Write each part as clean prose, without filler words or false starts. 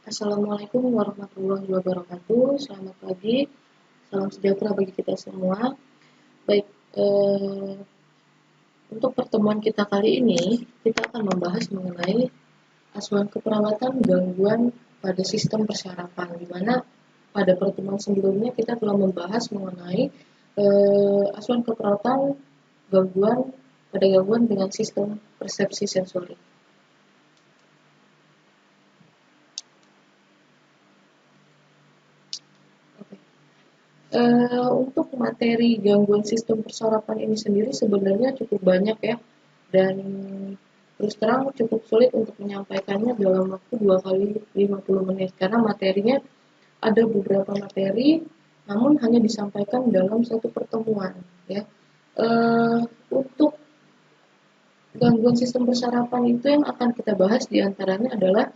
Assalamualaikum warahmatullahi wabarakatuh. Selamat pagi, salam sejahtera bagi kita semua. Baik, untuk pertemuan kita kali ini, kita akan membahas mengenai asuhan keperawatan gangguan pada sistem persyarafan, di mana pada pertemuan sebelumnya kita telah membahas mengenai asuhan keperawatan gangguan dengan sistem persepsi sensori. Untuk materi gangguan sistem persarapan ini sendiri sebenarnya cukup banyak ya, dan terus terang cukup sulit untuk menyampaikannya dalam waktu 2 kali 50 menit, karena materinya ada beberapa materi, namun hanya disampaikan dalam satu pertemuan ya. Untuk gangguan sistem persarapan itu yang akan kita bahas diantaranya adalah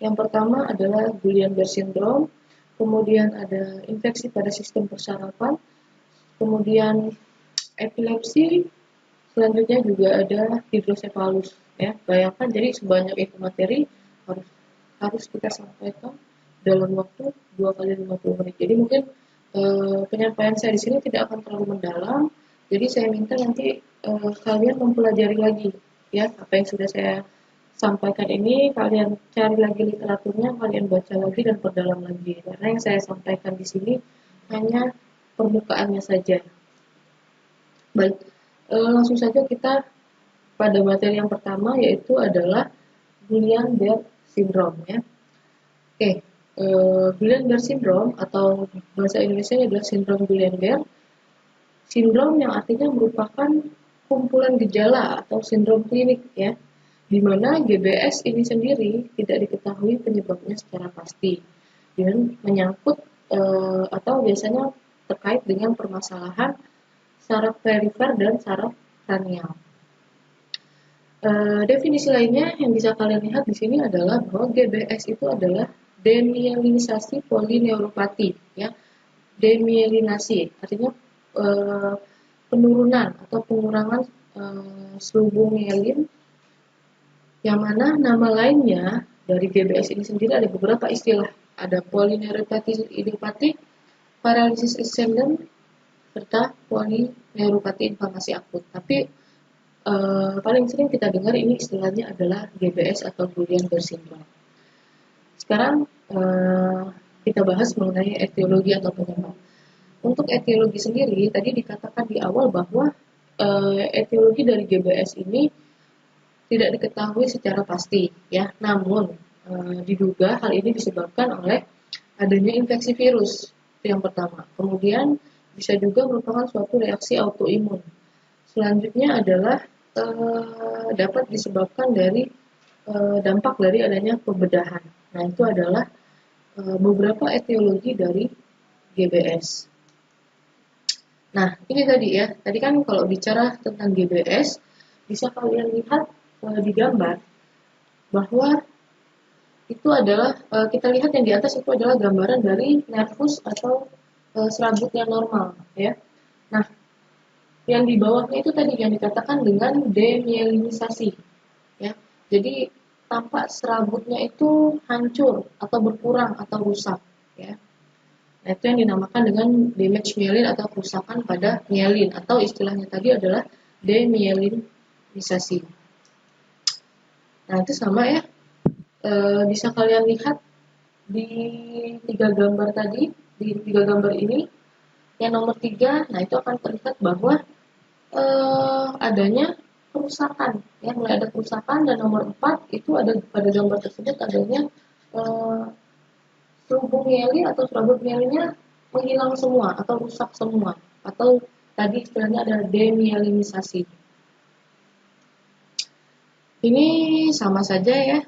yang pertama adalah Guillain-Barré syndrome, kemudian ada infeksi pada sistem persarafan, kemudian epilepsi, selanjutnya juga ada hidrosefalus ya. Bayangkan jadi sebanyak itu materi harus kita sampaikan dalam waktu 2 kali 50 menit. Jadi mungkin penyampaian saya di sini tidak akan terlalu mendalam. Jadi saya minta nanti kalian mempelajari lagi ya apa yang sudah saya sampaikan ini, kalian cari lagi literaturnya, kalian baca lagi dan perdalam lagi. Karena yang saya sampaikan di sini hanya permukaannya saja. Baik, langsung saja kita pada materi yang pertama, yaitu adalah Guillain-Barré syndrome ya. Oke, Guillain-Barré syndrome atau bahasa Indonesia adalah sindrom Guillain-Barré. Sindrom yang artinya merupakan kumpulan gejala atau sindrom klinik ya, di mana GBS ini sendiri tidak diketahui penyebabnya secara pasti, dan menyangkut atau biasanya terkait dengan permasalahan saraf perifer dan saraf kranial. Definisi lainnya yang bisa kalian lihat di sini adalah bahwa GBS itu adalah demyelinisasi polineuropati ya. Demyelinasi artinya penurunan atau pengurangan selubung myelin, yang mana nama lainnya dari GBS ini sendiri ada beberapa istilah. Ada polineuropati idiopatik, paralisis ascendens, serta polineuropati inflamasi akut. Tapi paling sering kita dengar ini istilahnya adalah GBS atau Guillain-Barré syndrome. Sekarang kita bahas mengenai etiologi atau penyebab. Untuk etiologi sendiri, tadi dikatakan di awal bahwa etiologi dari GBS ini tidak diketahui secara pasti ya. Namun diduga hal ini disebabkan oleh adanya infeksi virus, itu yang pertama. Kemudian bisa juga merupakan suatu reaksi autoimun. Selanjutnya adalah dapat disebabkan dari dampak dari adanya pembedahan. Nah, itu adalah beberapa etiologi dari GBS. Nah, ini tadi ya. Tadi kan kalau bicara tentang GBS, bisa kalian lihat di gambar bahwa itu adalah kita lihat yang di atas itu adalah gambaran dari nervus atau serabut yang normal ya. Nah, yang di bawahnya itu tadi yang dikatakan dengan demyelinisasi ya. Jadi tampak serabutnya itu hancur atau berkurang atau rusak ya. Nah, itu yang dinamakan dengan damage myelin atau kerusakan pada myelin, atau istilahnya tadi adalah demyelinisasi. Nah, itu sama ya. Bisa kalian lihat di 3 gambar tadi, di 3 gambar ini. Yang nomor 3, nah itu akan terlihat bahwa adanya kerusakan ya, mulai ada kerusakan. Dan nomor 4 itu ada pada gambar tersebut adanya selubung myelin atau serabut myelinnya menghilang semua atau rusak semua, atau tadi istilahnya adalah demyelinisasi. Ini sama saja ya.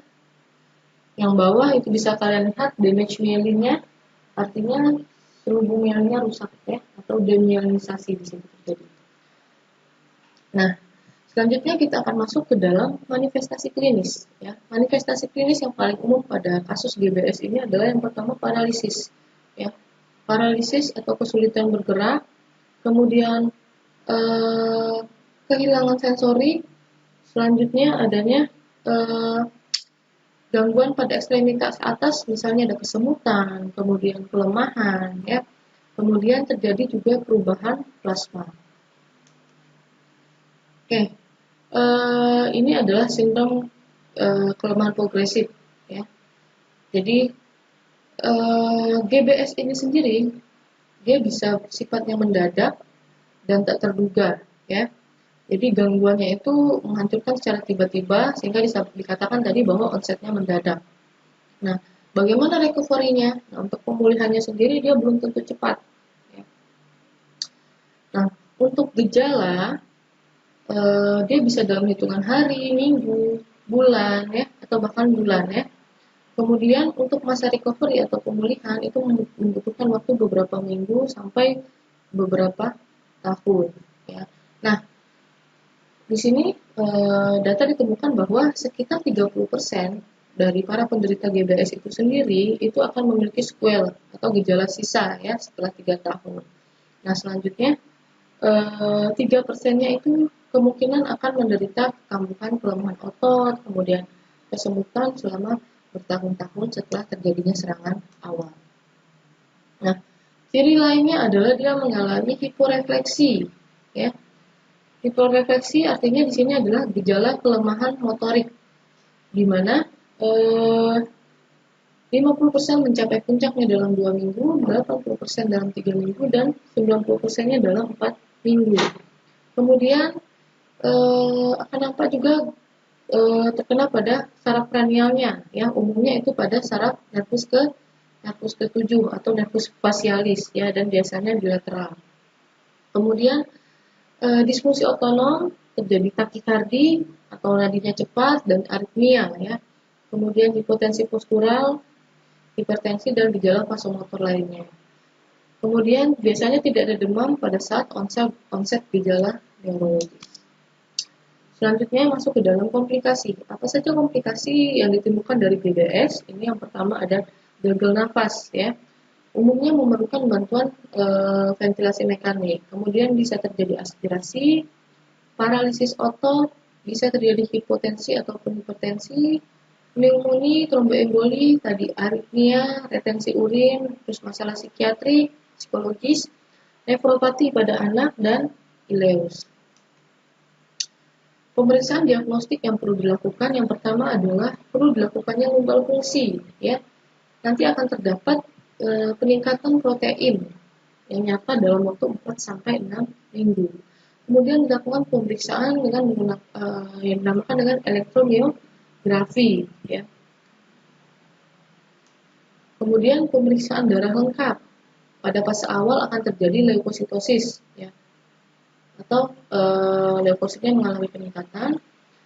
Yang bawah itu bisa kalian lihat damage myelinnya, artinya selubung myelinnya rusak ya, atau demyelinisasi di sini terjadi. Nah, selanjutnya kita akan masuk ke dalam manifestasi klinis ya. Manifestasi klinis yang paling umum pada kasus GBS ini adalah yang pertama paralisis ya. Paralisis atau kesulitan bergerak, kemudian kehilangan sensori, selanjutnya adanya Gangguan pada ekstremitas atas misalnya ada kesemutan, kemudian pelemahan, ya. Kemudian terjadi juga perubahan plasma. Oke, ini adalah sindrom kelemahan progresif, ya. Jadi GBS ini sendiri dia bisa sifatnya mendadak dan tak terduga, ya. Jadi gangguannya itu menghancurkan secara tiba-tiba sehingga dikatakan tadi bahwa onsetnya mendadak. Nah, bagaimana recovery-nya? Nah, untuk pemulihannya sendiri dia belum tentu cepat. Ya. Nah, untuk gejala dia bisa dalam hitungan hari, minggu, bulan, ya, atau bahkan bulan, ya. Kemudian untuk masa recovery atau pemulihan itu membutuhkan waktu beberapa minggu sampai beberapa tahun. Ya. Nah, di sini data ditemukan bahwa sekitar 30% dari para penderita GBS itu sendiri itu akan memiliki sequel atau gejala sisa ya setelah 3 tahun. Nah, selanjutnya 3%-nya itu kemungkinan akan menderita kambuhan kelemahan otot, kemudian kesemutan selama bertahun-tahun setelah terjadinya serangan awal. Nah, ciri lainnya adalah dia mengalami hiporefleksi, ya. Hiporefleksi artinya di sini adalah gejala kelemahan motorik, di mana 50% mencapai puncaknya dalam 2 minggu, 80% dalam 3 minggu, dan 90%-nya dalam 4 minggu. Kemudian akan nampak juga terkena pada saraf kranialnya, ya umumnya itu pada saraf nervus ke-7 atau nervus facialis, ya, dan biasanya bilateral. Kemudian disfungsi otonom, terjadi takikardi atau nadinya cepat dan aritmia, ya. Kemudian hipotensi postural, hipertensi dan gejala vasomotor lainnya. Kemudian biasanya tidak ada demam pada saat onset gejala neurologis. Selanjutnya masuk ke dalam komplikasi. Apa saja komplikasi yang ditemukan dari GBS? Ini yang pertama ada gagal nafas, ya. Umumnya memerlukan bantuan ventilasi mekanik. Kemudian bisa terjadi aspirasi, paralisis otot, bisa terjadi hipotensi ataupun hipertensi, pneumonia, tromboemboli, tadi aritmia, retensi urin, terus masalah psikiatri, psikologis, nefropati pada anak, dan ileus. Pemeriksaan diagnostik yang perlu dilakukan yang pertama adalah perlu dilakukannya lumbal fungsi, ya. Nanti akan terdapat peningkatan protein yang nyata dalam waktu 4 sampai 6 minggu. Kemudian dilakukan pemeriksaan dengan menggunakan yang dinamakan dengan elektromiografi, ya. Kemudian pemeriksaan darah lengkap. Pada fase awal akan terjadi leukositosis, ya. Atau leukositnya mengalami peningkatan.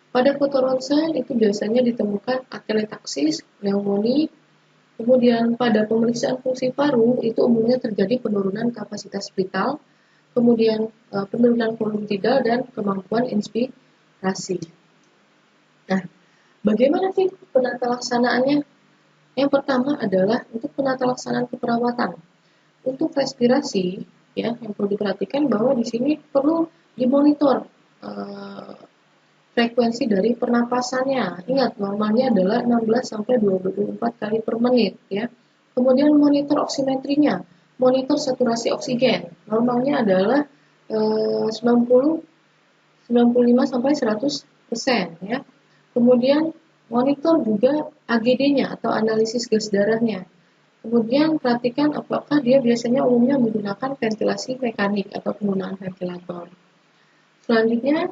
Pada foto ronsen itu biasanya ditemukan atelektasis, pneumonia. Kemudian pada pemeriksaan fungsi paru itu umumnya terjadi penurunan kapasitas vital, kemudian penurunan volume tidal dan kemampuan inspirasi. Nah, bagaimana sih penata laksanaannya? Yang pertama adalah untuk penata laksanaan keperawatan. Untuk respirasi, ya, yang perlu diperhatikan bahwa di sini perlu dimonitor frekuensi dari pernapasannya. Ingat, normalnya adalah 16 sampai 24 kali per menit, ya. Kemudian monitor oksimetrinya, monitor saturasi oksigen. Normalnya adalah 90 95 sampai 100%, ya. Kemudian monitor juga AGD-nya atau analisis gas darahnya. Kemudian perhatikan apakah dia biasanya umumnya menggunakan ventilasi mekanik atau penggunaan ventilator. Selanjutnya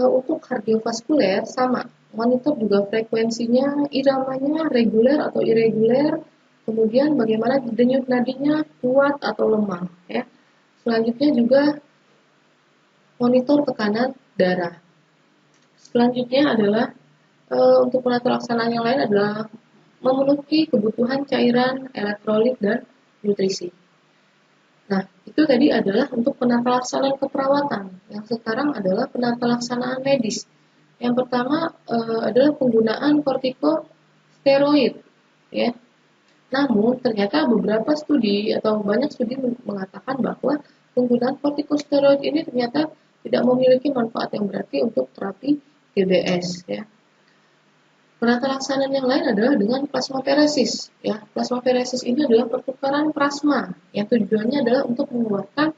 untuk kardiovaskuler sama, monitor juga frekuensinya, iramanya reguler atau irreguler, kemudian bagaimana denyut nadinya kuat atau lemah, ya. Selanjutnya juga monitor tekanan darah. Selanjutnya adalah untuk penata laksanaan yang lain adalah memenuhi kebutuhan cairan, elektrolit, dan nutrisi. Nah, itu tadi adalah untuk penata laksanaan keperawatan. Yang sekarang adalah penata laksanaan medis. Yang pertama adalah penggunaan kortikosteroid, ya. Namun ternyata beberapa studi atau banyak studi mengatakan bahwa penggunaan kortikosteroid ini ternyata tidak memiliki manfaat yang berarti untuk terapi GBS, ya. Penata laksanaan yang lain adalah dengan plasmaferesis. Ya, plasmaferesis ini adalah pertukaran plasma yang tujuannya adalah untuk mengeluarkan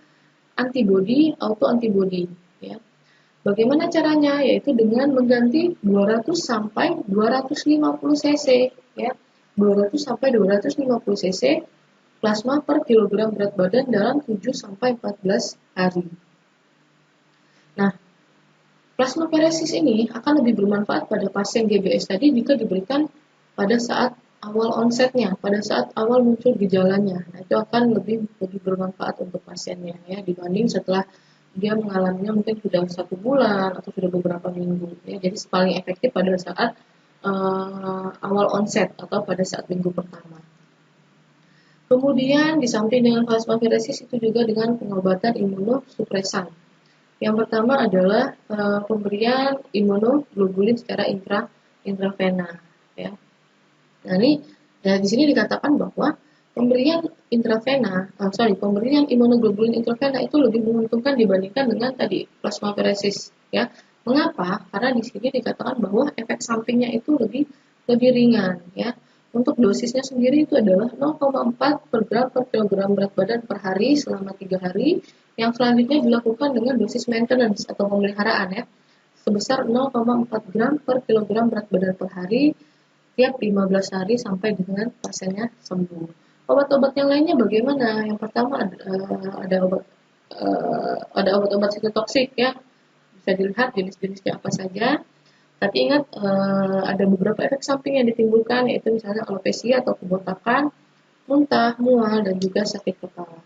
antibodi, autoantibodi. Ya. Bagaimana caranya? Yaitu dengan mengganti 200 sampai 250 cc, ya. 200 sampai 250 cc plasma per kilogram berat badan dalam 7 sampai 14 hari. Nah, plasmaferesis ini akan lebih bermanfaat pada pasien GBS tadi jika diberikan pada saat awal onsetnya, pada saat awal muncul gejalanya. Nah, itu akan lebih bermanfaat untuk pasiennya ya dibanding setelah dia mengalaminya mungkin sudah 1 bulan atau sudah beberapa minggu. Ya. Jadi paling efektif pada saat awal onset atau pada saat minggu pertama. Kemudian di samping dengan plasmaferesis itu juga dengan pengobatan imunosupresan. Yang pertama adalah pemberian imunoglobulin secara intravena. Ya. Nah ini di sini dikatakan bahwa pemberian pemberian imunoglobulin intravena itu lebih menguntungkan dibandingkan dengan tadi plasmaferesis. Ya. Mengapa? Karena di sini dikatakan bahwa efek sampingnya itu lebih ringan. Ya. Untuk dosisnya sendiri itu adalah 0,4 per gram per kilogram berat badan per hari selama 3 hari. Yang selanjutnya dilakukan dengan dosis maintenance atau pemeliharaan ya, sebesar 0,4 gram per kilogram berat badan per hari tiap 15 hari sampai dengan pasiennya sembuh. Obat-obat yang lainnya bagaimana? Yang pertama ada obat-obat sitotoksik ya, bisa dilihat jenis-jenisnya apa saja. Tapi ingat ada beberapa efek samping yang ditimbulkan yaitu misalnya alopecia atau kebotakan, muntah, mual, dan juga sakit kepala.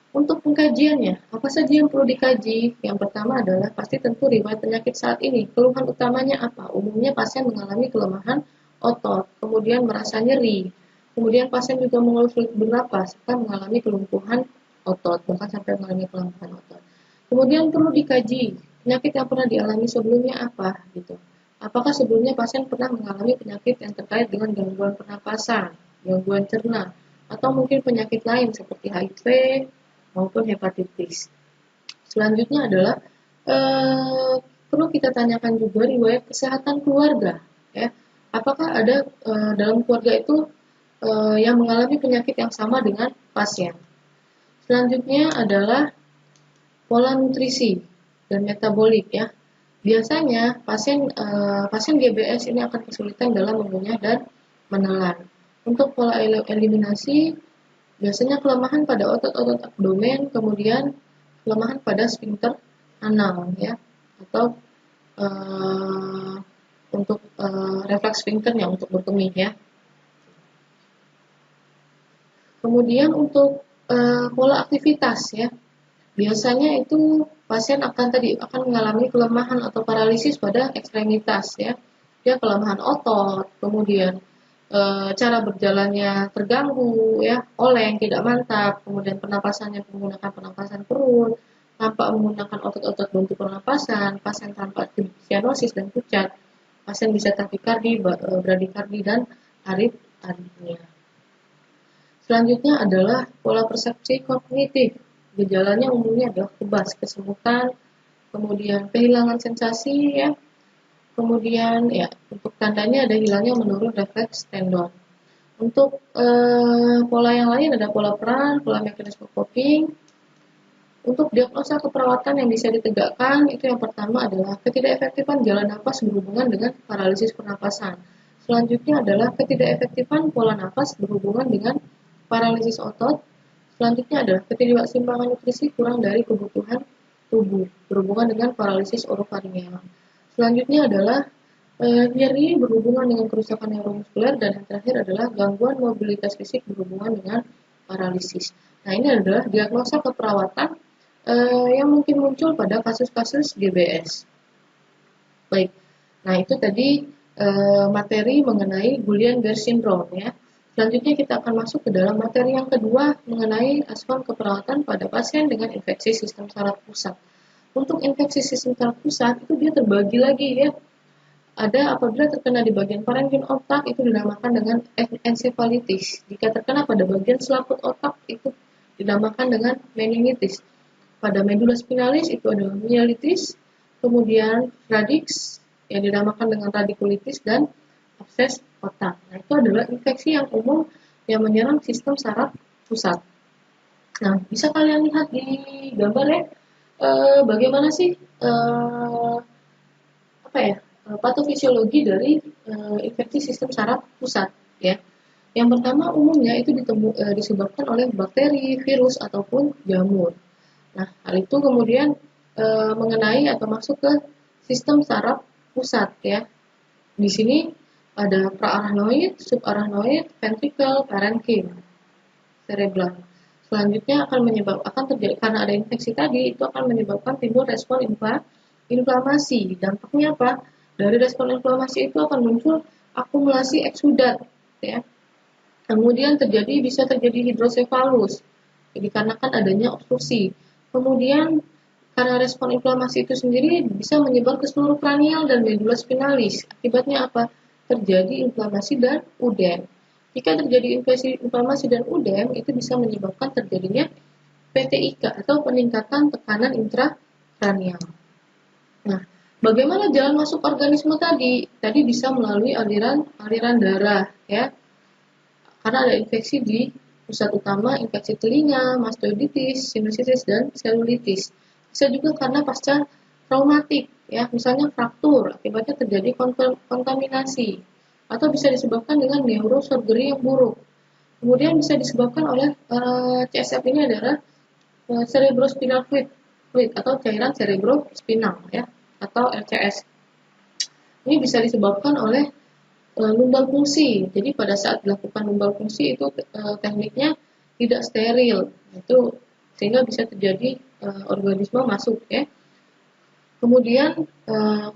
Untuk pengkajiannya, apa saja yang perlu dikaji? Yang pertama adalah pasti tentu riwayat penyakit saat ini. Keluhan utamanya apa? Umumnya pasien mengalami kelemahan otot, kemudian merasa nyeri, kemudian pasien juga mengeluh sulit bernapas, serta mengalami kelumpuhan otot, bahkan sampai mengalami kelumpuhan otot. Kemudian perlu dikaji penyakit yang pernah dialami sebelumnya apa, gitu. Apakah sebelumnya pasien pernah mengalami penyakit yang terkait dengan gangguan pernapasan, gangguan cerna, atau mungkin penyakit lain seperti HIV maupun hepatitis. Selanjutnya adalah perlu kita tanyakan juga riwayat kesehatan keluarga. Ya. Apakah ada dalam keluarga itu yang mengalami penyakit yang sama dengan pasien. Selanjutnya adalah pola nutrisi dan metabolik ya. Biasanya pasien GBS ini akan kesulitan dalam mengunyah dan menelan. Untuk pola eliminasi, biasanya kelemahan pada otot-otot abdomen, kemudian kelemahan pada sphincter anal ya, atau untuk refleks sphincternya untuk berkemih ya. Kemudian untuk pola aktivitas ya. Biasanya itu pasien akan mengalami kelemahan atau paralisis pada ekstremitas ya. Dia kelemahan otot, kemudian cara berjalannya terganggu ya, oleng, tidak mantap, kemudian pernapasannya menggunakan pernapasan perut, tanpa menggunakan otot-otot bantu pernapasan, pasien tanpa cyanosis dan pucat, pasien bisa takikardi, bradikardi dan aritmia. Selanjutnya adalah pola persepsi kognitif. Gejalanya umumnya adalah kebas, kesemutan, kemudian kehilangan sensasi ya. Kemudian ya untuk tandanya ada hilangnya menurun refleks tendon. Untuk pola yang lain ada pola peran, pola mekanisme coping. Untuk diagnosa keperawatan yang bisa ditegakkan itu yang pertama adalah ketidakefektifan jalan napas berhubungan dengan paralisis pernapasan. Selanjutnya adalah ketidakefektifan pola napas berhubungan dengan paralisis otot. Selanjutnya adalah ketidakseimbangan nutrisi kurang dari kebutuhan tubuh berhubungan dengan paralisis orofaringeal. Selanjutnya adalah nyeri berhubungan dengan kerusakan neuromuskuler dan yang terakhir adalah gangguan mobilitas fisik berhubungan dengan paralisis. Nah ini adalah diagnosa keperawatan yang mungkin muncul pada kasus-kasus GBS. Baik, nah itu tadi materi mengenai Guillain-Barré syndrome ya. Selanjutnya kita akan masuk ke dalam materi yang kedua mengenai asuhan keperawatan pada pasien dengan infeksi sistem saraf pusat. Untuk infeksi sistem saraf pusat itu dia terbagi lagi ya. Ada apabila terkena di bagian parenkim otak itu dinamakan dengan encephalitis. Jika terkena pada bagian selaput otak itu dinamakan dengan meningitis. Pada medula spinalis itu ada mielitis, kemudian radix yang dinamakan dengan radikulitis dan abses otak. Nah, itu adalah infeksi yang umum yang menyerang sistem saraf pusat. Nah, bisa kalian lihat di gambar ya, bagaimana sih patofisiologi dari infeksi sistem saraf pusat ya. Yang pertama umumnya itu disebabkan oleh bakteri, virus ataupun jamur. Nah, hal itu kemudian mengenai atau masuk ke sistem saraf pusat ya. Di sini ada praarachnoid, subarachnoid, ventricle, parenchyma, cerebral. Selanjutnya akan terjadi karena ada infeksi tadi itu akan menyebabkan timbul respon inflamasi. Dampaknya apa? Dari respon inflamasi itu akan muncul akumulasi eksudat ya. Kemudian bisa terjadi hidrosefalus dikarenakan adanya obstruksi. Kemudian karena respon inflamasi itu sendiri bisa menyebar ke seluruh kranial dan medula spinalis. Akibatnya apa? Terjadi inflamasi dan udem. Jika terjadi inflamasi dan udem, itu bisa menyebabkan terjadinya PTIK atau peningkatan tekanan intrakranial. Nah, bagaimana jalan masuk organisme tadi? Tadi bisa melalui aliran darah, ya. Karena ada infeksi di pusat utama, infeksi telinga, mastoiditis, sinusitis, dan selulitis. Bisa juga karena pasca traumatik, ya, misalnya fraktur, akibatnya terjadi kontaminasi, atau bisa disebabkan dengan neurosurgery yang buruk. Kemudian bisa disebabkan oleh CSF ini adalah cerebrospinal fluid atau cairan cerebrospinal ya atau RCS. Ini bisa disebabkan oleh lumbal fungsi. Jadi pada saat dilakukan lumbal fungsi itu tekniknya tidak steril. Itu sehingga bisa terjadi organisme masuk ya. Kemudian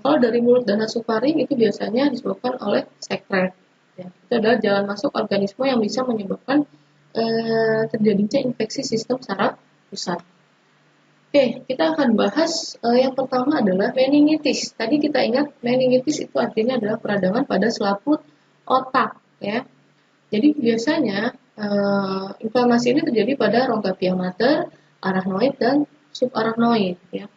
kalau dari mulut dan nasofaring itu biasanya disebabkan oleh sekret. Ya, itu adalah jalan masuk organisme yang bisa menyebabkan terjadinya infeksi sistem saraf pusat. Oke, kita akan bahas yang pertama adalah meningitis. Tadi kita ingat meningitis itu artinya adalah peradangan pada selaput otak, ya. Jadi biasanya inflamasi ini terjadi pada rongga pia mater, arachnoid dan subarachnoid, ya.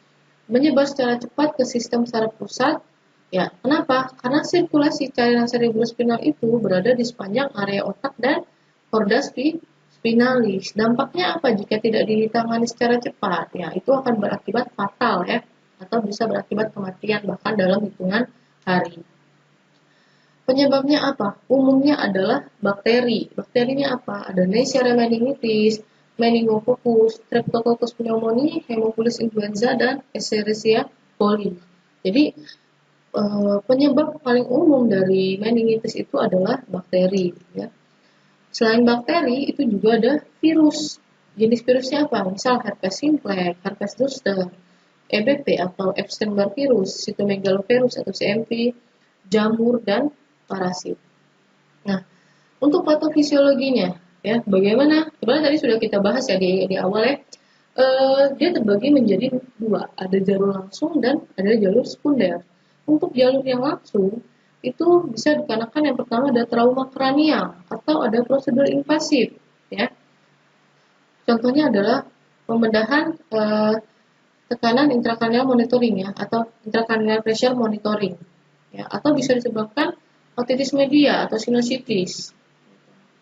Menyebar secara cepat ke sistem saraf pusat. Ya, kenapa? Karena sirkulasi cairan cerebrospinal itu berada di sepanjang area otak dan korda spinalis. Dampaknya apa jika tidak ditangani secara cepat? Ya, itu akan berakibat fatal ya, atau bisa berakibat kematian bahkan dalam hitungan hari. Penyebabnya apa? Umumnya adalah bakteri. Bakterinya apa? Ada Neisseria meningitis, meningococcus, Streptococcus pneumoniae, Haemophilus influenza, dan Escherichia coli. Jadi penyebab paling umum dari meningitis itu adalah bakteri. Ya. Selain bakteri, itu juga ada virus. Jenis virusnya apa? Misal herpes simplex, herpes zoster, EBV atau Epstein-Barr virus, cytomegalovirus atau CMV, jamur, dan parasit. Nah, untuk patofisiologinya, ya, bagaimana? Sebenarnya tadi sudah kita bahas ya di awal ya. Dia terbagi menjadi dua, ada jalur langsung dan ada jalur sekunder. Untuk jalur yang langsung itu bisa dikarenakan yang pertama ada trauma kranial atau ada prosedur invasif, ya. Contohnya adalah pembedahan tekanan intrakranial monitoring ya atau intrakranial pressure monitoring, ya, atau bisa disebabkan otitis media atau sinusitis.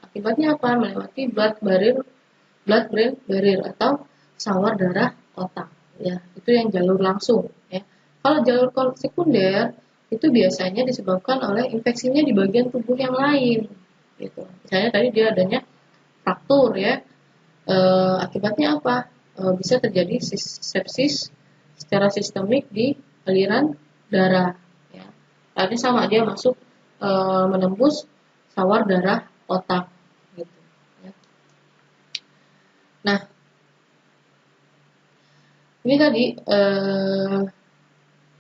Akibatnya apa? Melewati blood-brain barrier atau sawar darah otak. Ya, itu yang jalur langsung. Ya. Kalau jalur sekunder itu biasanya disebabkan oleh infeksinya di bagian tubuh yang lain. Gitu. Misalnya tadi dia adanya fraktur ya. Akibatnya apa? Bisa terjadi sepsis secara sistemik di aliran darah. Ya. Artinya sama dia masuk menembus sawar darah otak. Gitu. Ya. Nah, ini tadi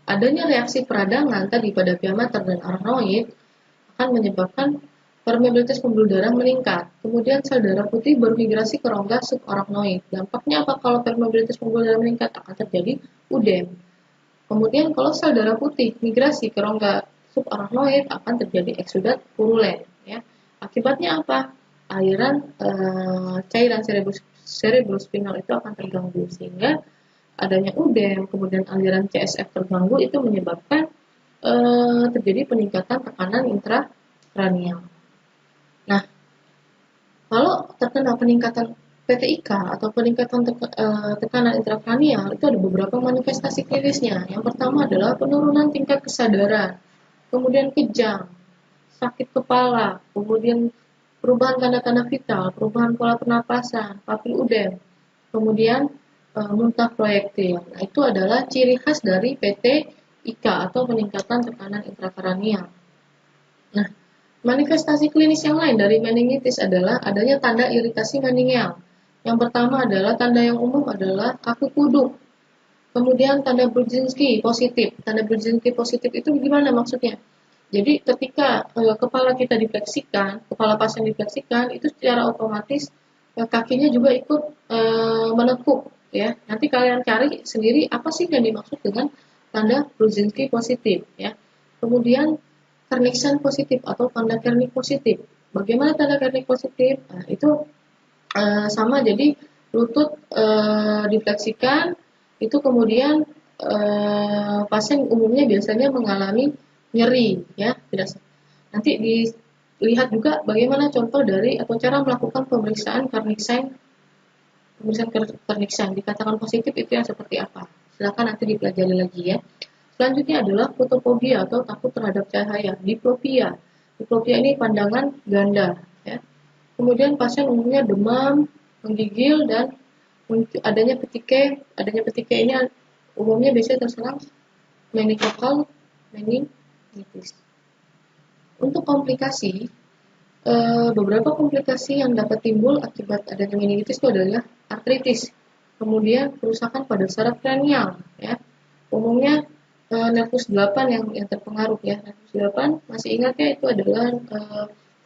adanya reaksi peradangan tadi pada pia mater dan arachnoid akan menyebabkan permeabilitas pembuluh darah meningkat. Kemudian sel darah putih bermigrasi ke rongga subarachnoid. Dampaknya apa kalau permeabilitas pembuluh darah meningkat? Akan terjadi udem. Kemudian kalau sel darah putih migrasi ke rongga subarachnoid akan terjadi eksudat purulen. Ya. Akibatnya apa? Aliran cairan cerebrospinal itu akan terganggu sehingga adanya udem, kemudian aliran CSF terganggu itu menyebabkan terjadi peningkatan tekanan intrakranial. Nah, kalau terkena peningkatan PTIK atau peningkatan tekanan intrakranial, itu ada beberapa manifestasi klinisnya. Yang pertama adalah penurunan tingkat kesadaran, kemudian kejang, sakit kepala, kemudian perubahan tanda-tanda vital, perubahan pola pernapasan, papil udem, kemudian muntah proyektil. Nah, itu adalah ciri khas dari PTIK atau peningkatan tekanan intrakranial. Nah, manifestasi klinis yang lain dari meningitis adalah adanya tanda iritasi meningeal. Yang pertama adalah tanda yang umum adalah kaku kuduk. Kemudian tanda Brudzinski positif. Tanda Brudzinski positif itu gimana maksudnya? Jadi ketika kepala kita difleksikan, kepala pasien difleksikan, itu secara otomatis kakinya juga ikut menekuk, ya. Nanti kalian cari sendiri apa sih yang dimaksud dengan tanda Brudzinski positif, ya. Kemudian Kerniksen positif atau tanda Kernik positif. Bagaimana tanda Kernik positif? Nah, itu sama, jadi lutut difleksikan, itu kemudian pasien umumnya biasanya mengalami nyeri, ya. Tidak. Nanti dilihat juga bagaimana contoh dari atau cara melakukan pemeriksaan Kerniksen. Pemeriksaan Kerniksen dikatakan positif itu yang seperti apa? Silakan nanti dipelajari lagi, ya. Selanjutnya adalah fotofobia atau takut terhadap cahaya, diplopia. Diplopia ini pandangan ganda, ya. Kemudian pasien umumnya demam, menggigil, dan adanya petike. Adanya petike ini umumnya biasanya terserang meningokal meningitis. Untuk komplikasi, beberapa komplikasi yang dapat timbul akibat adanya meningitis itu adalah artritis, kemudian kerusakan pada saraf kranial, ya. Umumnya nervus 8 yang terpengaruh, ya. Nervus 8 masih ingat ya, itu adalah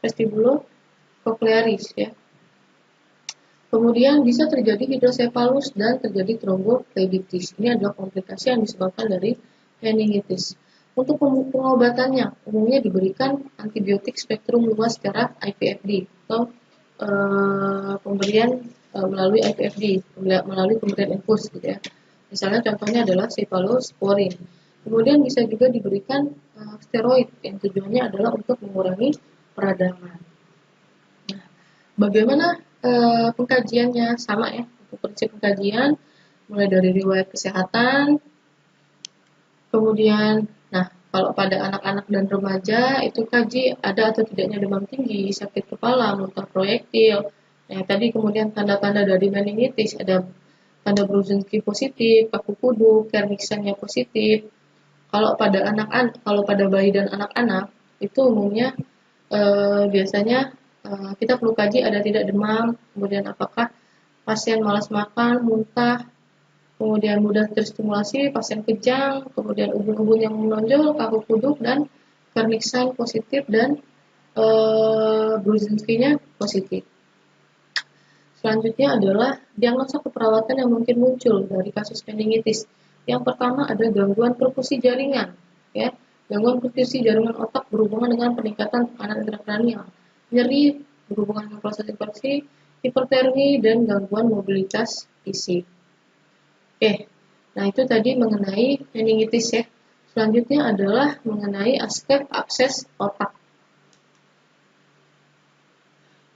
vestibulocochlearis, ya. Kemudian bisa terjadi hidrosefalus dan terjadi tromboflebitis. Ini adalah komplikasi yang disebabkan dari meningitis. Untuk pengobatannya umumnya diberikan antibiotik spektrum luas secara IPFD atau pemberian melalui IPFD, melalui pemberian infus, gitu, ya. Misalnya contohnya adalah cephalosporin. Kemudian bisa juga diberikan steroid yang tujuannya adalah untuk mengurangi peradangan. Nah, bagaimana pengkajiannya? Sama, ya. Untuk prinsip pengkajian mulai dari riwayat kesehatan, kemudian, nah, kalau pada anak-anak dan remaja itu kaji ada atau tidaknya demam tinggi, sakit kepala, muntah proyektil. Nah, tadi kemudian tanda-tanda dari meningitis ada tanda Brudzinski positif, kaku kuduk, Kerniksennya positif. Kalau pada bayi dan anak-anak itu umumnya biasanya kita perlu kaji ada tidak demam, kemudian apakah pasien malas makan, muntah, kemudian mudah terstimulasi, pasien kejang, kemudian ubun-ubun yang menonjol, kaku kuduk, dan Kerniksen positif dan Brudzinski-nya positif. Selanjutnya adalah diagnosa keperawatan yang mungkin muncul dari kasus meningitis. Yang pertama ada gangguan perfusi jaringan, ya. Gangguan perfusi jaringan otak berhubungan dengan peningkatan tekanan intrakranial, nyeri berhubungan dengan proses infeksi, hipertermi, dan gangguan mobilitas fisik. Oke, nah itu tadi mengenai meningitis, ya. Selanjutnya adalah mengenai aspek akses otak.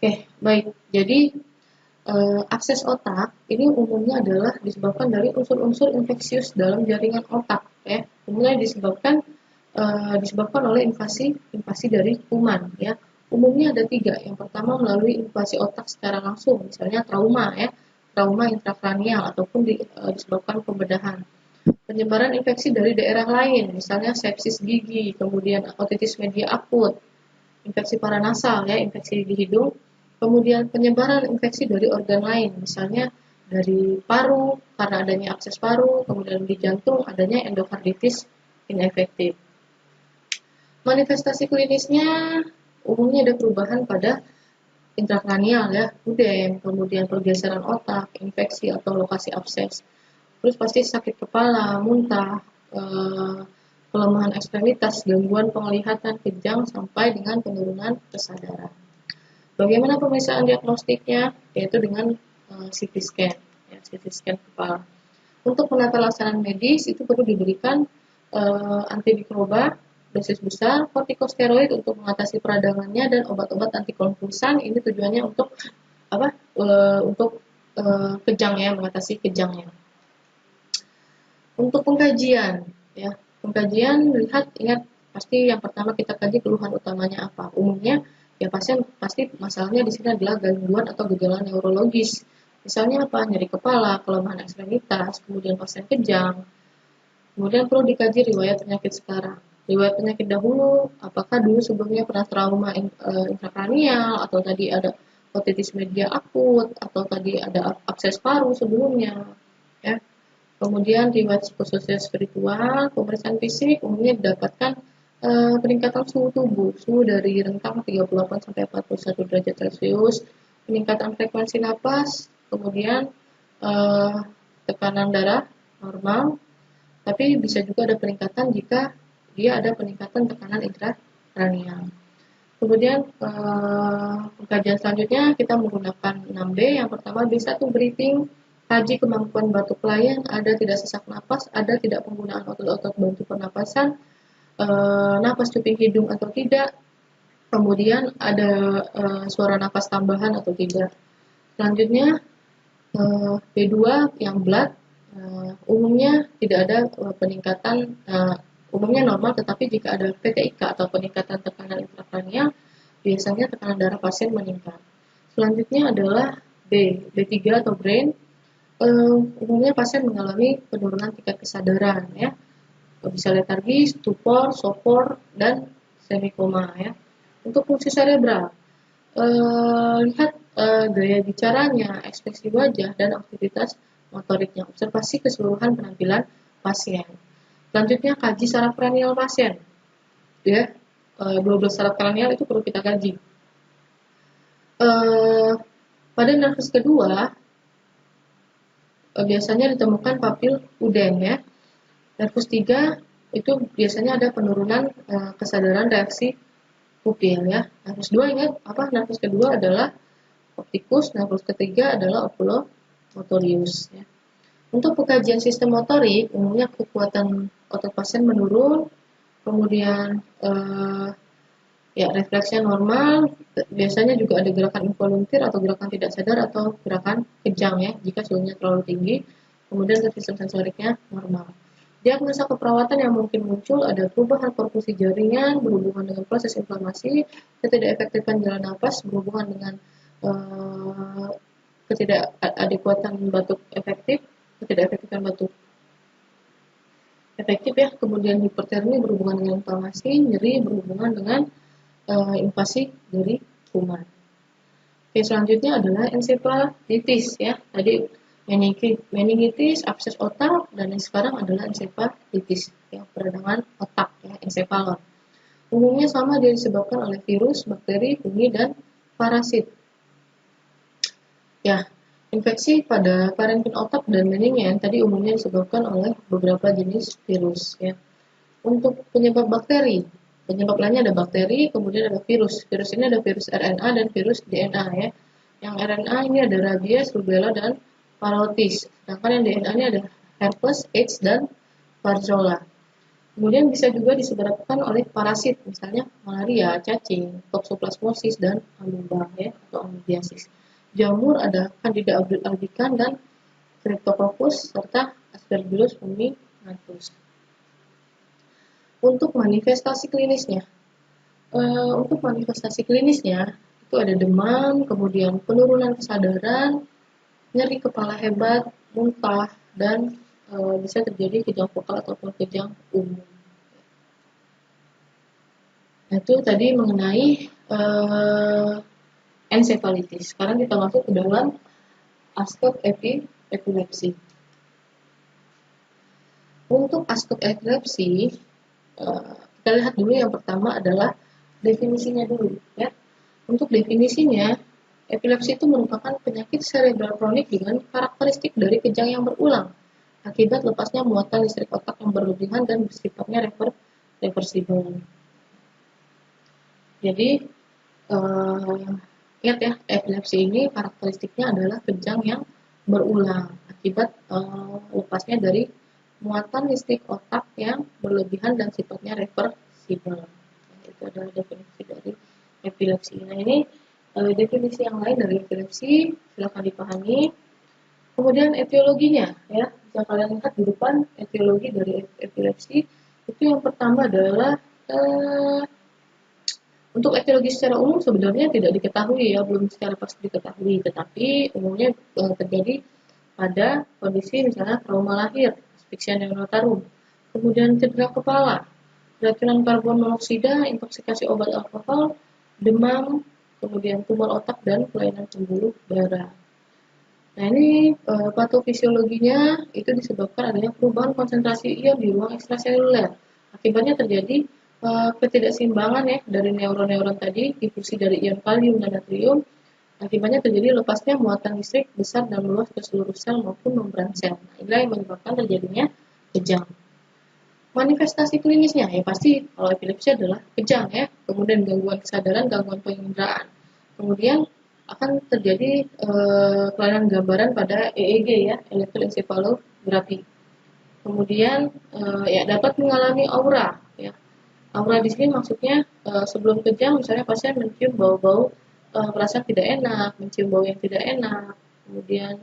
Oke, baik. Jadi akses otak ini umumnya adalah disebabkan dari unsur-unsur infeksius dalam jaringan otak, ya. Umumnya disebabkan oleh invasi dari kuman, ya. Umumnya ada 3. Yang pertama melalui invasi otak secara langsung, misalnya trauma, ya, trauma intrakranial ataupun disebabkan pembedahan. Penyebaran infeksi dari daerah lain, misalnya sepsis gigi, kemudian otitis media akut, infeksi paranasal, ya, infeksi di hidung. Kemudian penyebaran infeksi dari organ lain, misalnya dari paru karena adanya akses paru, kemudian di jantung adanya endokarditis inefektif. Manifestasi klinisnya umumnya ada perubahan pada intrakranial, ya, udem, kemudian pergeseran otak, infeksi atau lokasi abses. Terus pasti sakit kepala, muntah, pelemahan ekstremitas, gangguan penglihatan, kejang, sampai dengan penurunan kesadaran. Bagaimana pemeriksaan diagnostiknya? Yaitu dengan CT scan, ya, CT scan kepala. Untuk penata laksanaan medis itu perlu diberikan antimikroba dosis besar, kortikosteroid untuk mengatasi peradangannya, dan obat-obat antikonvulsan ini tujuannya untuk apa? Untuk kejang ya, mengatasi kejangnya. Untuk pengkajian ya, pengkajian ingat pasti yang pertama kita kaji keluhan utamanya apa. Umumnya ya pasien pasti masalahnya di sini adalah gangguan atau gejala neurologis. Misalnya apa? Nyeri kepala, kelemahan ekstremitas, kemudian pasien kejang. Kemudian perlu dikaji riwayat penyakit sekarang. Riwayat penyakit dahulu, apakah dulu sebelumnya pernah trauma intrakranial, atau tadi ada otitis media akut, atau tadi ada abses paru sebelumnya. Ya. Kemudian riwayat psikososial spiritual, pemeriksaan fisik umumnya didapatkan peningkatan suhu tubuh, suhu dari rentang 38 sampai 41 derajat Celcius, peningkatan frekuensi napas, kemudian tekanan darah normal, tapi bisa juga ada peningkatan jika dia ada peningkatan tekanan intrakranial. Kemudian pengkajian selanjutnya kita menggunakan 6B. Yang pertama B1 breathing, kaji kemampuan batuk klien, ada tidak sesak napas, ada tidak penggunaan otot-otot bantu pernapasan, napas cuping hidung atau tidak, kemudian ada suara napas tambahan atau tidak. Selanjutnya B2 yang blood, umumnya tidak ada peningkatan, umumnya normal, tetapi jika ada PTIK atau peningkatan tekanan intrakranial, biasanya tekanan darah pasien meningkat. Selanjutnya adalah B3 atau brain, umumnya pasien mengalami penurunan tingkat kesadaran ya, bisa letargi, stupor, sopor, dan semikoma ya. Untuk fungsi cerebral, lihat gaya bicaranya, ekspresi wajah, dan aktivitas motoriknya, observasi keseluruhan penampilan pasien. Selanjutnya kaji saraf kranial pasien ya, 12 saraf kranial itu perlu kita kaji. Pada nervus kedua biasanya ditemukan papil uden ya. Nervus 3 itu biasanya ada penurunan kesadaran reaksi pupil ya. Nervus 2 ingat apa? Nervus kedua adalah optikus, nervus ketiga adalah oculomotorius ya. Untuk pengkajian sistem motorik, umumnya kekuatan otot pasien menurun, kemudian ya refleksnya normal, biasanya juga ada gerakan involuntir atau gerakan tidak sadar atau gerakan kejang ya jika suhunya terlalu tinggi, kemudian sistem sensoriknya normal. Diagnosa keperawatan yang mungkin muncul ada perubahan perfusi jaringan berhubungan dengan proses inflamasi, ketidakefektifan jalan napas berhubungan dengan ketidakadekuatan batuk efektif, ketidakefektifan batuk efektif ya, kemudian hipertermi berhubungan dengan inflamasi, nyeri berhubungan dengan invasi dari kuman. Oke, selanjutnya adalah ensefalitis ya. Tadi meningitis, abses otak, dan yang sekarang adalah ensefalitis ya, peradangan otak ya, ensefalon. Umumnya sama dia disebabkan oleh virus, bakteri, fungi, dan parasit. Ya, infeksi pada parenkim otak dan meningen tadi umumnya disebabkan oleh beberapa jenis virus ya. Untuk penyebab bakteri, penyebab lainnya ada bakteri, kemudian ada virus. Virus ini ada virus RNA dan virus DNA ya. Yang RNA ini ada rabies, rubella, dan parotis. Sedangkan yang DNA ini ada herpes, AIDS, dan varicella. Kemudian bisa juga disebabkan oleh parasit, misalnya malaria, cacing, toxoplasmosis, dan amoeba ya, atau amoebiasis. Jamur ada Candida albicans dan Cryptococcus serta Aspergillus fumigatus. Untuk manifestasi klinisnya, itu ada demam, kemudian penurunan kesadaran, nyeri kepala hebat, muntah, dan bisa terjadi kejang vokal ataupun kejang umum. Nah, itu tadi mengenai ensefalitis. Sekarang kita masuk ke dalam aspek epilepsi. Untuk aspek epilepsi, kita lihat dulu yang pertama adalah definisinya dulu ya. Untuk definisinya, epilepsi itu merupakan penyakit serebral kronik dengan karakteristik dari kejang yang berulang akibat lepasnya muatan listrik otak yang berlebihan dan bersifatnya reversibel. Jadi ingat ya, epilepsi ini karakteristiknya adalah kejang yang berulang akibat lepasnya dari muatan listrik otak yang berlebihan dan sifatnya reversibel. irreversibel. Nah, itu adalah definisi dari epilepsi. Nah, ini definisi yang lain dari epilepsi, silahkan dipahami. Kemudian etiologinya, ya, bisa kalian lihat di depan etiologi dari epilepsi. Itu yang pertama adalah untuk etiologi secara umum sebenarnya tidak diketahui, ya, belum secara pasti diketahui, tetapi umumnya terjadi pada kondisi misalnya trauma lahir, asphyxia neonatal, kemudian cedera kepala, keracunan karbon monoksida, intoksikasi obat alkohol, demam, kemudian tumor otak dan kelainan pembuluh darah. Nah, ini patofisiologinya itu disebabkan adanya perubahan konsentrasi ion di ruang ekstraseluler. Akibatnya terjadi ketidakseimbangan, ya, dari neuron-neuron tadi, difusi dari ion kalium dan natrium. Akibatnya terjadi lepasnya muatan listrik besar dan meluas ke seluruh sel maupun membran sel. Nah, inilah yang menyebabkan terjadinya kejang. Manifestasi klinisnya, ya pasti kalau epilepsi adalah kejang, ya. Kemudian gangguan kesadaran, gangguan penginderaan. Kemudian akan terjadi kelainan gambaran pada EEG, ya, elektroencephalografi. Kemudian ya dapat mengalami aura, ya. Aura di sini maksudnya sebelum kejang misalnya pasien mencium bau-bau merasa tidak enak, mencium bau yang tidak enak, kemudian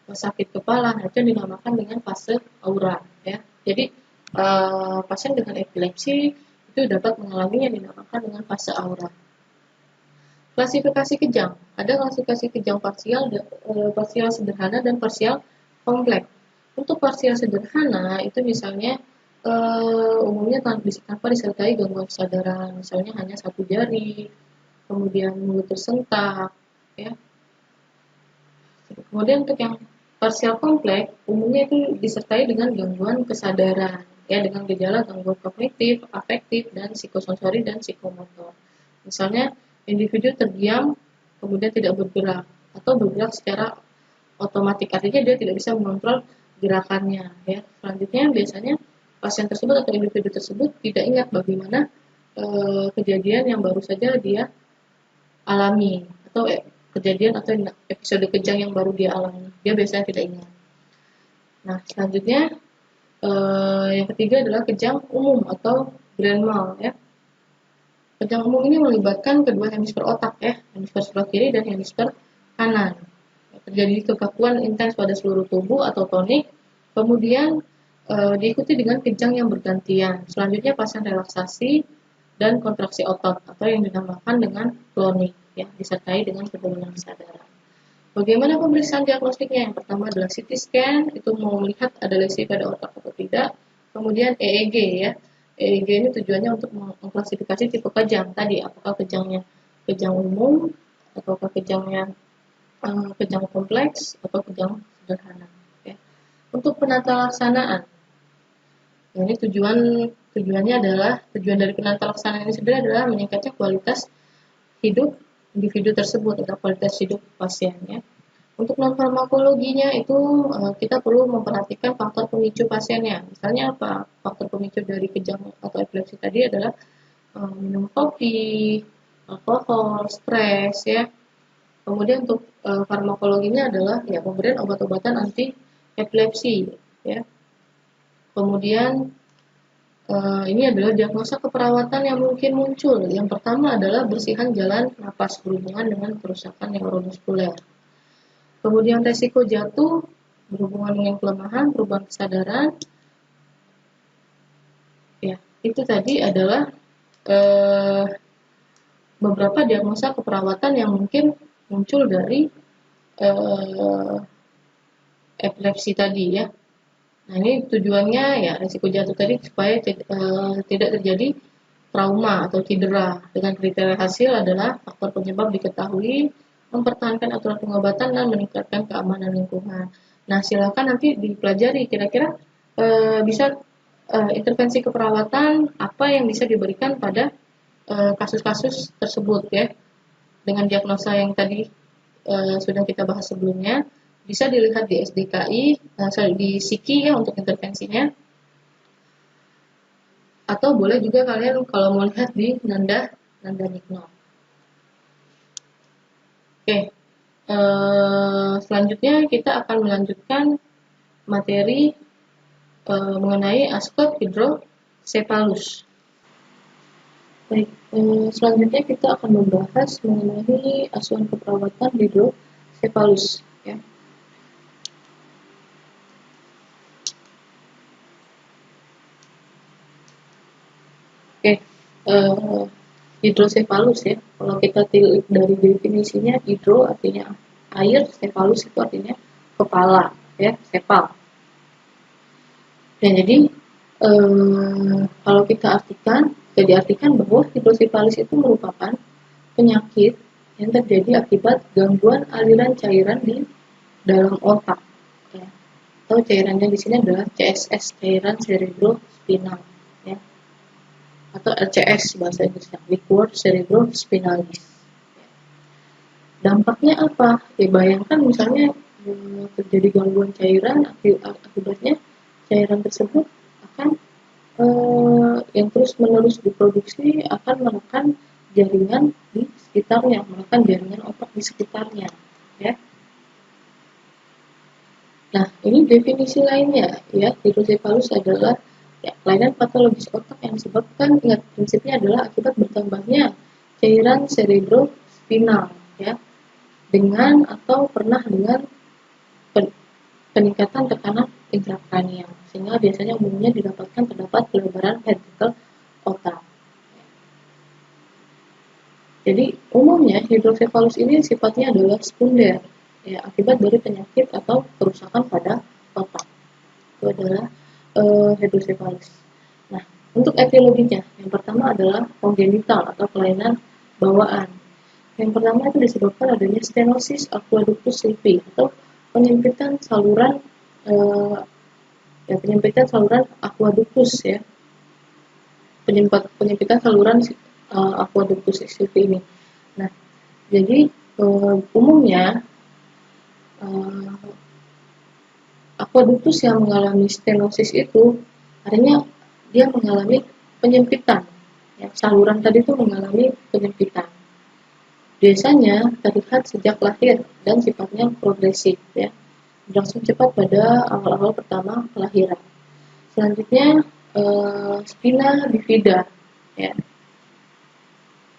sakit kepala, nah itu dinamakan dengan fase aura, ya. Jadi pasien dengan epilepsi itu dapat mengalami yang dinamakan dengan fase aura. Klasifikasi kejang, ada klasifikasi kejang parsial sederhana dan parsial kompleks. Untuk parsial sederhana itu misalnya umumnya tanpa disertai gangguan kesadaran, misalnya hanya satu jari, kemudian mulut tersentak, ya. Kemudian untuk yang parsial kompleks umumnya itu disertai dengan gangguan kesadaran, ya, dengan gejala gangguan kognitif, afektif, dan psikosensori dan psikomotor. Misalnya individu terdiam kemudian tidak bergerak atau bergerak secara otomatis, artinya dia tidak bisa mengontrol gerakannya, ya. Selanjutnya biasanya pasien tersebut atau individu tersebut tidak ingat bagaimana kejadian yang baru saja dia alami atau kejadian atau episode kejang yang baru dia alami, dia biasanya tidak ingat. Nah, selanjutnya yang ketiga adalah kejang umum atau grand mal, ya. Kejang umum ini melibatkan kedua hemisfer otak, ya, hemisfer sebelah kiri dan hemisfer kanan. Terjadi kekakuan intens pada seluruh tubuh atau tonik, kemudian diikuti dengan kejang yang bergantian. Selanjutnya pasien relaksasi dan kontraksi otot atau yang dinamakan dengan klonik, ya, disertai dengan penurunan kesadaran. Bagaimana pemeriksaan diagnostiknya? Yang pertama adalah CT scan, itu mau melihat ada lesi pada otak atau tidak. Kemudian EEG, ya. EEG ini tujuannya untuk mengklasifikasi tipe kejang tadi, apakah kejangnya kejang umum, ataukah kejangnya kejang kompleks, atau kejang sederhana, ya. Untuk penata laksanaan, ini tujuannya adalah tujuan dari penata laksanaan ini sendiri adalah meningkatnya kualitas hidup individu tersebut atau kualitas hidup pasiennya. Untuk non farmakologinya itu kita perlu memperhatikan faktor pemicu pasiennya. Misalnya apa? Faktor pemicu dari kejang atau epilepsi tadi adalah minum kopi, alkohol, stres, ya. Kemudian untuk farmakologinya adalah ya pemberian obat-obatan anti epilepsi, ya. Kemudian ini adalah diagnosa keperawatan yang mungkin muncul. Yang pertama adalah bersihan jalan napas berhubungan dengan kerusakan neuromuskuler. Kemudian resiko jatuh berhubungan dengan kelemahan, perubahan kesadaran. Ya, itu tadi adalah beberapa diagnosa keperawatan yang mungkin muncul dari epilepsi tadi, ya. Nah, ini tujuannya ya risiko jatuh tadi supaya tidak terjadi trauma atau cedera. Dengan kriteria hasil adalah faktor penyebab diketahui, mempertahankan aturan pengobatan dan meningkatkan keamanan lingkungan. Nah, silakan nanti dipelajari kira-kira bisa intervensi keperawatan apa yang bisa diberikan pada kasus-kasus tersebut, ya. Dengan diagnosa yang tadi sudah kita bahas sebelumnya. Bisa dilihat di SDKI, di SIKI, ya, untuk intervensinya. Atau boleh juga kalian kalau mau lihat di Nanda Nikno. Oke, selanjutnya kita akan melanjutkan materi mengenai ascot hydrocephalus. Baik, selanjutnya kita akan membahas mengenai asuhan keperawatan hidrosefalus, ya. Oke, hidrosefalus ya. Kalau kita tilik dari definisinya, hidro artinya air, cephalus itu artinya kepala, ya, cepal. Nah, jadi kalau kita artikan, jadi artikan bahwa hidrosefalis itu merupakan penyakit yang terjadi akibat gangguan aliran cairan di dalam otak, ya. Atau cairannya di sini adalah CSS, cairan cerebrospinal, ya. Atau LCS bahasa Inggrisnya, liquor cerebrospinalis. Dampaknya apa? Ya bayangkan misalnya terjadi gangguan cairan, akibatnya cairan tersebut akan yang terus-menerus diproduksi akan menekan jaringan di sekitarnya, menekan jaringan otak di sekitarnya, ya. Nah, ini definisi lainnya, ya. Hidrosefalus adalah ya, kelainan patologis otak yang disebabkan, ingat prinsipnya adalah akibat bertambahnya cairan cerebrospinal, ya, dengan atau pernah dengan peningkatan tekanan intrakranial, sehingga biasanya umumnya didapatkan terdapat pelebaran ventrikel otak. Jadi umumnya hidrosefalus ini sifatnya adalah sekunder, ya, akibat dari penyakit atau kerusakan pada otak. Itu adalah hidrosefalus. Nah, untuk etiologinya, yang pertama adalah kongenital atau kelainan bawaan. Yang pertama itu disebabkan adanya stenosis aqueductus silvi atau penyempitan saluran penyempitan saluran aqueductus, ya. Penyempitan saluran aqueductus silvi ini. Nah, jadi umumnya aqueductus yang mengalami stenosis itu artinya dia mengalami penyempitan, ya, saluran tadi itu mengalami penyempitan. Biasanya terlihat sejak lahir dan sifatnya progresif, ya, berlangsung cepat pada awal-awal pertama kelahiran. Selanjutnya spina bifida, ya.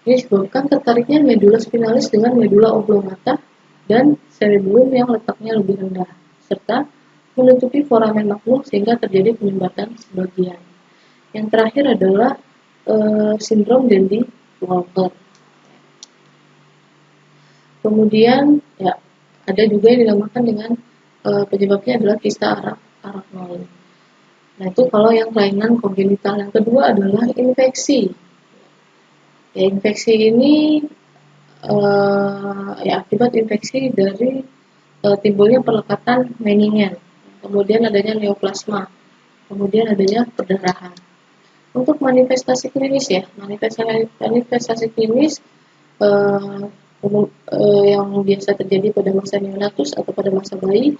Ini disebabkan tertariknya medula spinalis dengan medula oblongata dan cerebellum yang letaknya lebih rendah, serta menutupi foramen magnum sehingga terjadi penyumbatan sebagian. Yang terakhir adalah sindrom Dandy-Walker. Kemudian ya ada juga yang dinamakan dengan penyebabnya adalah kista arachnoid. Nah, itu kalau yang kelainan kongenital. Yang kedua adalah infeksi. Ya, infeksi ini ya akibat infeksi dari timbulnya perlekatan meningen, kemudian adanya neoplasma, kemudian adanya perdarahan. Untuk manifestasi klinis, ya, manifestasi klinis yang biasa terjadi pada masa neonatus atau pada masa bayi,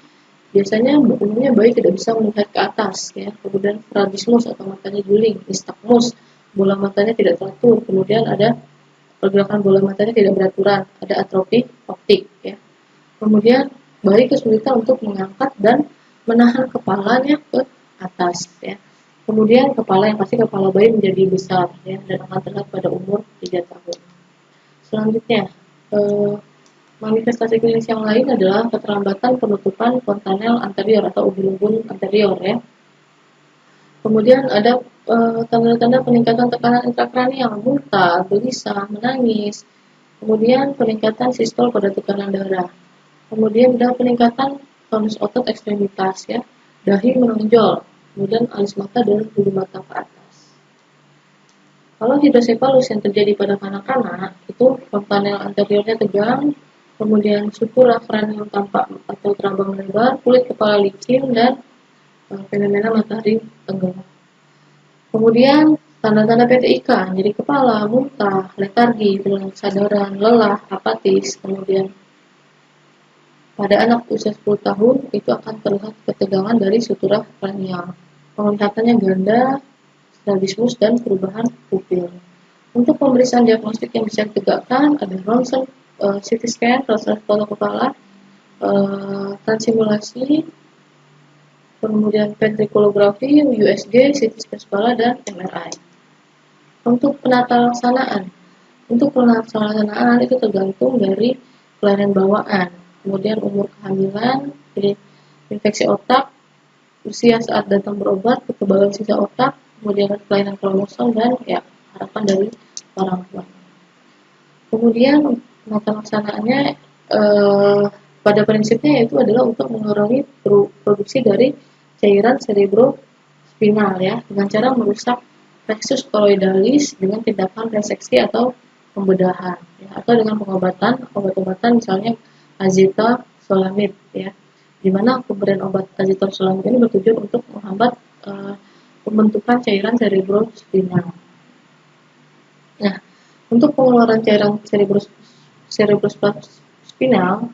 biasanya umumnya bayi tidak bisa melihat ke atas, ya. Kemudian strabismus atau matanya guling, nystagmus, bola matanya tidak teratur, kemudian ada pergerakan bola matanya tidak beraturan, ada atrofi optik, ya. Kemudian bayi kesulitan untuk mengangkat dan menahan kepalanya ke atas, ya. Kemudian kepala bayi menjadi besar, ya, dan akan terlihat pada umur 3 tahun. Selanjutnya, manifestasi klinis yang lain adalah keterlambatan penutupan fontanel anterior atau ubun-ubun anterior, ya. Kemudian ada tanda-tanda peningkatan tekanan intrakranial, muntah, gelisah, menangis. Kemudian peningkatan sistol pada tekanan darah. Kemudian ada peningkatan tonus otot ekstremitas, ya. Dahi menonjol. Kemudian alis mata dan bulu mata ke atas. Kalau hidrosefalus yang terjadi pada kanak-kanak itu fontanel anteriornya tegang, kemudian supura kranium tampak atau terambang lebar, kulit kepala licin, dan fenomena matahari tenggelam. Kemudian tanda-tanda PTIK, jadi kepala, muntah, letargi, hilang kesadaran, lelah, apatis. Kemudian pada anak usia 10 tahun itu akan terlihat ketegangan dari sutura kranial, penglihatannya ganda, strabismus, dan perubahan pupil. Untuk pemeriksaan diagnostik yang bisa ditegakkan ada ronsen, CT scan, foto kepala, transimulasi, kemudian ventrikulografi, USG, CT scan kepala, dan MRI. Untuk penata laksanaan, itu tergantung dari kelainan bawaan, kemudian umur kehamilan, jadi infeksi otak, usia saat datang berobat, kekebalan sisa otak, kemudian kelainan kromosom, dan ya harapan dari orang tua. Kemudian penata laksanaannya pada prinsipnya itu adalah untuk mengurangi produksi dari cairan cerebrospinal ya, dengan cara merusak plexus choroidalis dengan tindakan reseksi atau pembedahan ya, atau dengan obat-obatan misalnya azithromycin ya, di mana pemberian obat azithromycin ini bertujuan untuk menghambat pembentukan cairan cerebrospinal. Nah, untuk pengeluaran cairan cerebrospinal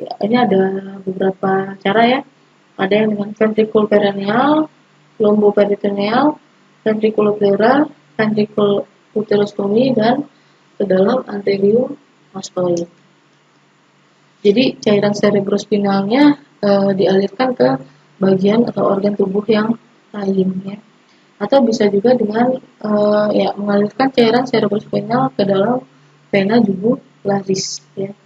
ya, ini ada beberapa cara ya. Ada yang dengan ventriculoperitoneal, lomboperitoneal, ventriculopleural, ventriculosterotomy, dan ke dalam anteriomastoid. Jadi cairan cerebrospinalnya dialirkan ke bagian atau organ tubuh yang lain ya. Atau bisa juga dengan mengalirkan cairan cerebrospinal ke dalam vena jugularis ya.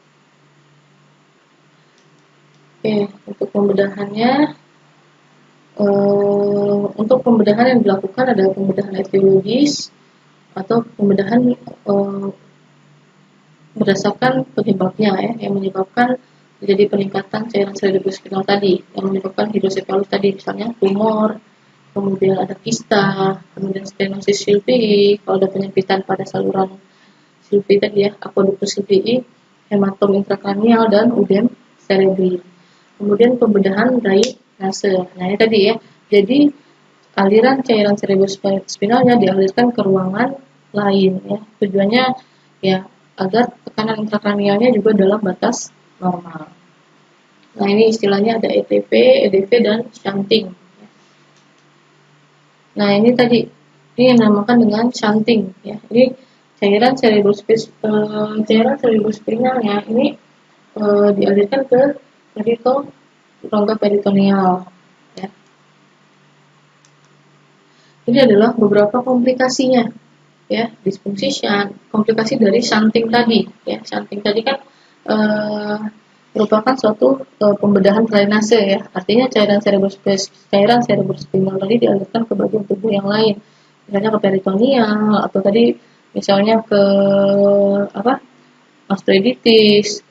Untuk pembedahannya, untuk pembedahan yang dilakukan ada pembedahan etiologis atau pembedahan berdasarkan penyebabnya ya, yang menyebabkan terjadi peningkatan cairan cerebrospinal tadi, yang menyebabkan hidrosefalus tadi, misalnya tumor, kemudian ada kista, kemudian stenosis silvii, kalau ada penyempitan pada saluran silvii tadi ya, aqueductus silvii, hematom intrakranial, dan udem cerebri. Kemudian pembedahan drainase. Nah ini tadi ya, jadi aliran cairan cerebrospinalnya dialirkan ke ruangan lain ya. Tujuannya ya agar tekanan intrakranialnya juga dalam batas normal. Nah ini istilahnya ada ETP, EDP, dan shunting. Nah ini tadi, ini yang dinamakan dengan shunting ya. Ini cairan cerebrospinalnya ini dialirkan ke rongga peritoneal ya. Ini adalah beberapa komplikasinya ya, disfungsi shunt, komplikasi dari shunting tadi ya. Shunting tadi kan merupakan suatu pembedahan drainase ya, artinya cairan cerebrospinal tadi dialirkan ke bagian tubuh yang lain, misalnya ke peritoneal, atau tadi misalnya ke mastoiditis,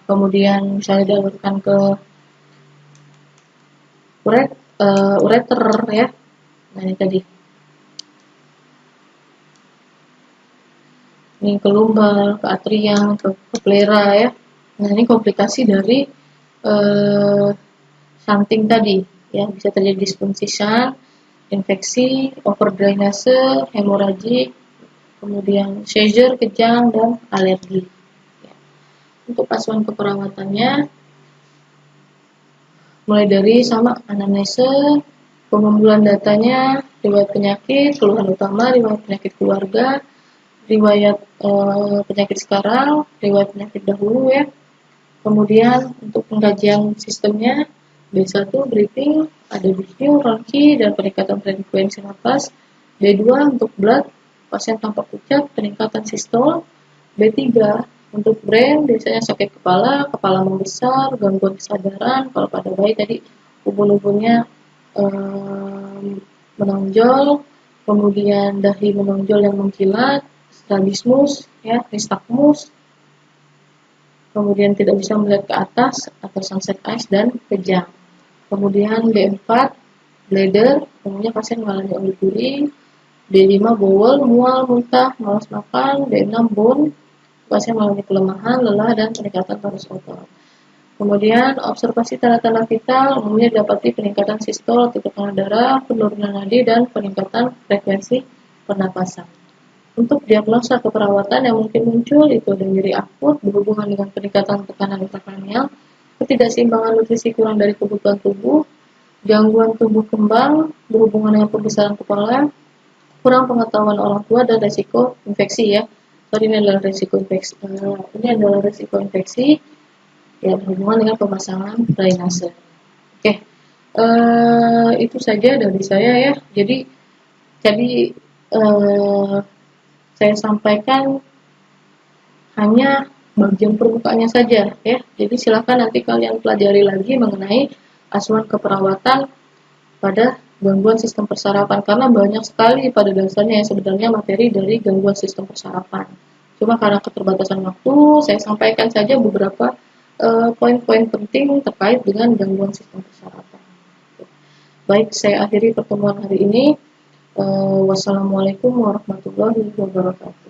kemudian misalnya dialirkan ke ureter ya. Nah ini tadi, ini ke lumbal, ke atria, ke plera ya. Nah ini komplikasi dari shunting tadi ya, bisa terjadi disfungsi shunt, infeksi, overdrainase, hemoragik, kemudian seizure, kejang, dan alergi. Untuk asuhan keperawatannya mulai dari sama anamnese, pengumpulan datanya, riwayat penyakit, keluhan utama, riwayat penyakit keluarga, riwayat penyakit sekarang, riwayat penyakit dahulu ya. Kemudian untuk pengkajian sistemnya, B1 breathing, ada bisu, ronki, dan peningkatan frekuensi nafas. B2 untuk blood, pasien tampak pucat, peningkatan sistol. B3 untuk brain, biasanya sakit kepala, kepala membesar, gangguan kesadaran. Kalau pada bayi tadi ubun-ubunnya menonjol, kemudian dahi menonjol yang mengkilat, strabismus, ya, nystagmus, kemudian tidak bisa melihat ke atas atau sunset eyes, dan kejang. Kemudian B4 bladder, umumnya pasien mengalami oliguri. B5 bowel, mual, muntah, malas makan. B6 bone, pasien mengalami kelemahan, lelah, dan peningkatan tonus otot. Kemudian observasi tanda-tanda vital umumnya didapati peningkatan sistol atau tekanan darah, penurunan nadi, dan peningkatan frekuensi pernapasan. Untuk diagnosa keperawatan yang mungkin muncul itu ada nyeri akut berhubungan dengan peningkatan tekanan intrakranial, ketidakseimbangan nutrisi kurang dari kebutuhan tubuh, gangguan tumbuh kembang berhubungan dengan pembesaran kepala, kurang pengetahuan orang tua, dan resiko infeksi ya. Ini adalah resiko infeksi ya, berhubungan dengan pemasangan drainase. Oke, itu saja dari saya ya. Jadi eh, saya sampaikan hanya bagian permukaannya saja ya. Jadi silakan nanti kalian pelajari lagi mengenai asuhan keperawatan pada gangguan sistem persarapan, karena banyak sekali pada dasarnya yang sebenarnya materi dari gangguan sistem persarapan. Cuma karena keterbatasan waktu, saya sampaikan saja beberapa poin-poin penting terkait dengan gangguan sistem persarapan. Baik, saya akhiri pertemuan hari ini. Wassalamualaikum warahmatullahi wabarakatuh.